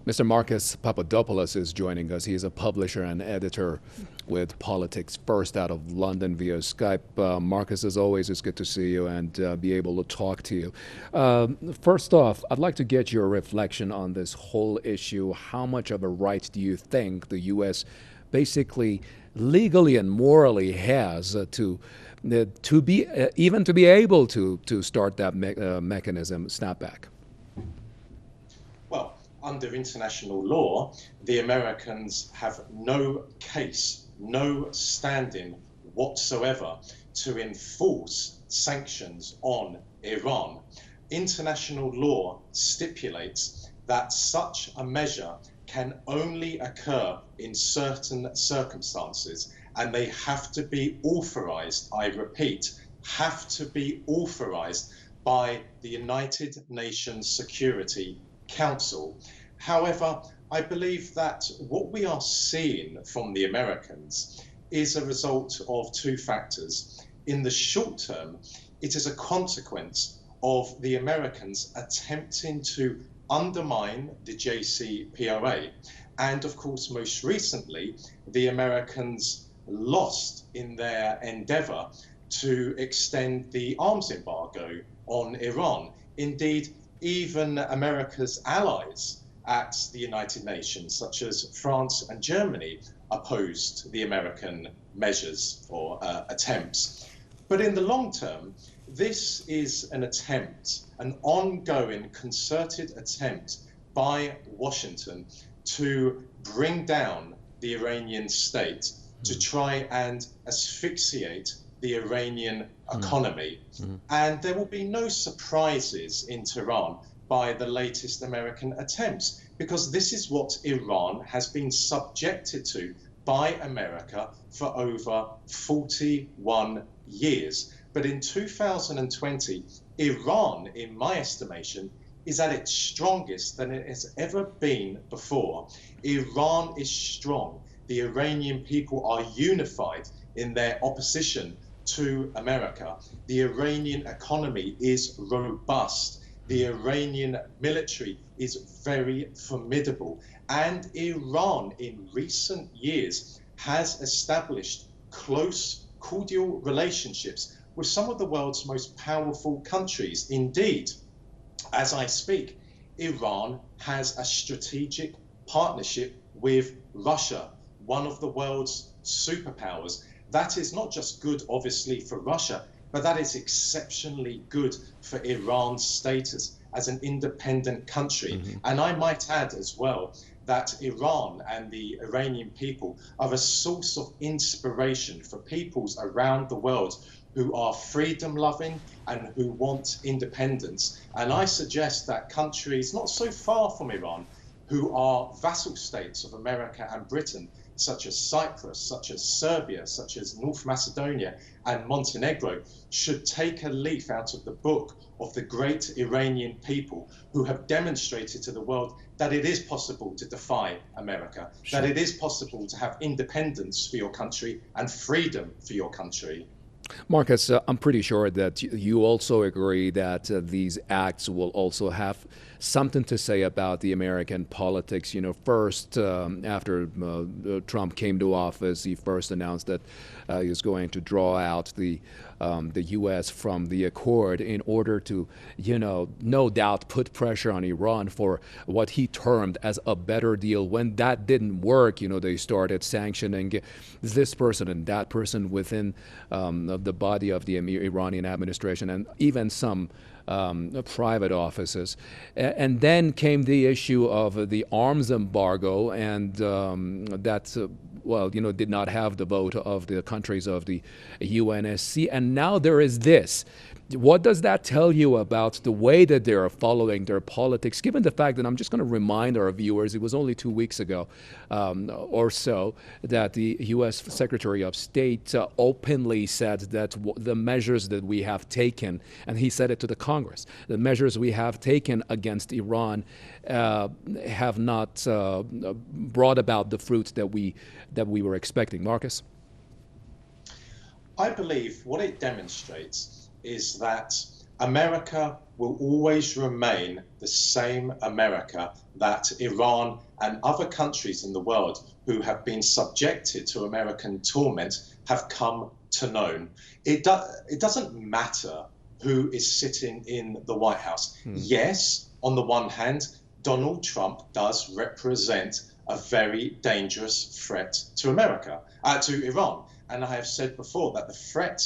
Mr. Marcus Papadopoulos is joining us. He is a publisher and editor with Politics First out of London via Skype. Marcus, as always, it's good to see you and be able to talk to you. First off, I'd like to get your reflection on this whole issue. How much of a right do you think the U.S. basically legally and morally has to be even to be able to start that mechanism snapback? Well, under international law, the Americans have no case, no standing whatsoever to enforce sanctions on Iran. International law stipulates that such a measure can only occur in certain circumstances, and they have to be authorized, I repeat, have to be authorized by the United Nations Security Council. However, I believe that what we are seeing from the Americans is a result of two factors. In the short term, it is a consequence of the Americans attempting to undermine the JCPOA. And of course, most recently, the Americans lost in their endeavor to extend the arms embargo on Iran. Indeed, even America's allies at the United Nations, such as France and Germany, opposed the American measures or attempts. But in the long term, this is an attempt, an ongoing concerted attempt by Washington to bring down the Iranian state, to try and asphyxiate the Iranian economy. And there will be no surprises in Tehran by the latest American attempts, because this is what Iran has been subjected to by America for over 41 years. But in 2020, Iran, in my estimation, is at its strongest than it has ever been before. Iran is strong. The Iranian people are unified in their opposition to America. The Iranian economy is robust. The Iranian military is very formidable. And Iran, in recent years, has established close, cordial relationships with some of the world's most powerful countries. Indeed, as I speak, Iran has a strategic partnership with Russia, one of the world's superpowers. That is not just good, obviously, for Russia, but that is exceptionally good for Iran's status as an independent country. And I might add as well that Iran and the Iranian people are a source of inspiration for peoples around the world who are freedom loving and who want independence. And I suggest that countries not so far from Iran, who are vassal states of America and Britain, such as Cyprus, such as Serbia, such as North Macedonia and Montenegro, should take a leaf out of the book of the great Iranian people who have demonstrated to the world that it is possible to defy America, that it is possible to have independence for your country and freedom for your country. Marcus, I'm pretty sure that you also agree that these acts will also have something to say about the American politics. You know, first, after Trump came to office, he first announced that he was going to draw out the U.S. from the accord in order to, you know, no doubt put pressure on Iran for what he termed as a better deal. When that didn't work, you know, they started sanctioning this person and that person within the body of the Iranian administration, and even some private offices. And then came the issue of the arms embargo, and that, well, you know, did not have the vote of the countries of the UNSC. And now there is this. What does that tell you about the way that they're following their politics, given the fact that I'm just going to remind our viewers, it was only 2 weeks ago or so that the U.S. Secretary of State openly said that the measures that we have taken, and he said it to the Congress, the measures we have taken against Iran have not brought about the fruit that we were expecting. Marcus? I believe what it demonstrates is that America will always remain the same America that Iran and other countries in the world who have been subjected to American torment have come to know. It doesn't matter who is sitting in the White House. Yes, on the one hand, Donald Trump does represent a very dangerous threat to America, to Iran. And I have said before that the threat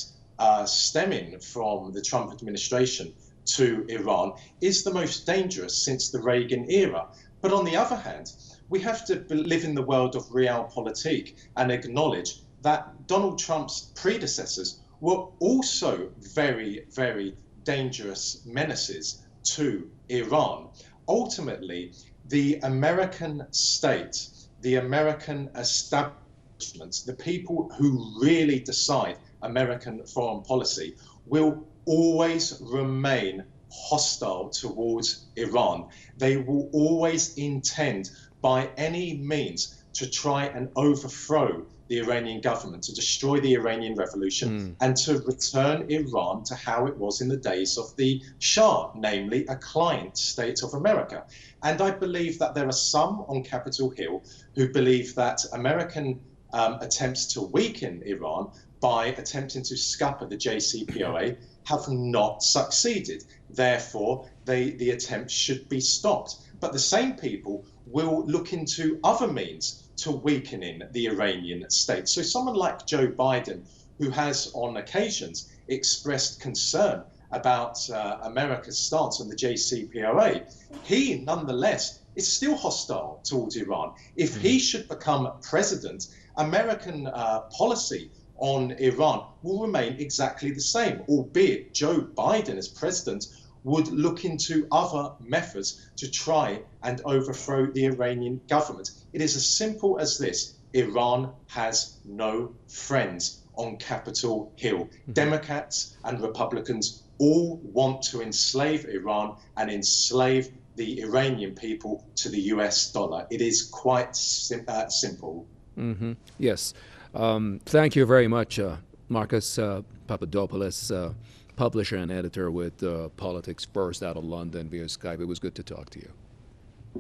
stemming from the Trump administration to Iran is the most dangerous since the Reagan era. But on the other hand, we have to live in the world of realpolitik and acknowledge that Donald Trump's predecessors were also very, very dangerous menaces to Iran. Ultimately, the American state, the American establishment, the people who really decide American foreign policy will always remain hostile towards Iran. They will always intend by any means to try and overthrow the Iranian government, to destroy the Iranian revolution, and to return Iran to how it was in the days of the Shah, namely a client state of America. And I believe that there are some on Capitol Hill who believe that American attempts to weaken Iran by attempting to scupper the JCPOA have not succeeded. Therefore, the attempt should be stopped. But the same people will look into other means to weakening the Iranian state. So someone like Joe Biden, who has on occasions expressed concern about America's stance on the JCPOA, he nonetheless is still hostile towards Iran. If he should become president, American policy on Iran will remain exactly the same, albeit Joe Biden as president would look into other methods to try and overthrow the Iranian government. It is as simple as this. Iran has no friends on Capitol Hill. Democrats and Republicans all want to enslave Iran and enslave the Iranian people to the US dollar. It is quite simple. Yes. Thank you very much, Marcus Papadopoulos, publisher and editor with Politics First out of London via Skype. It was good to talk to you.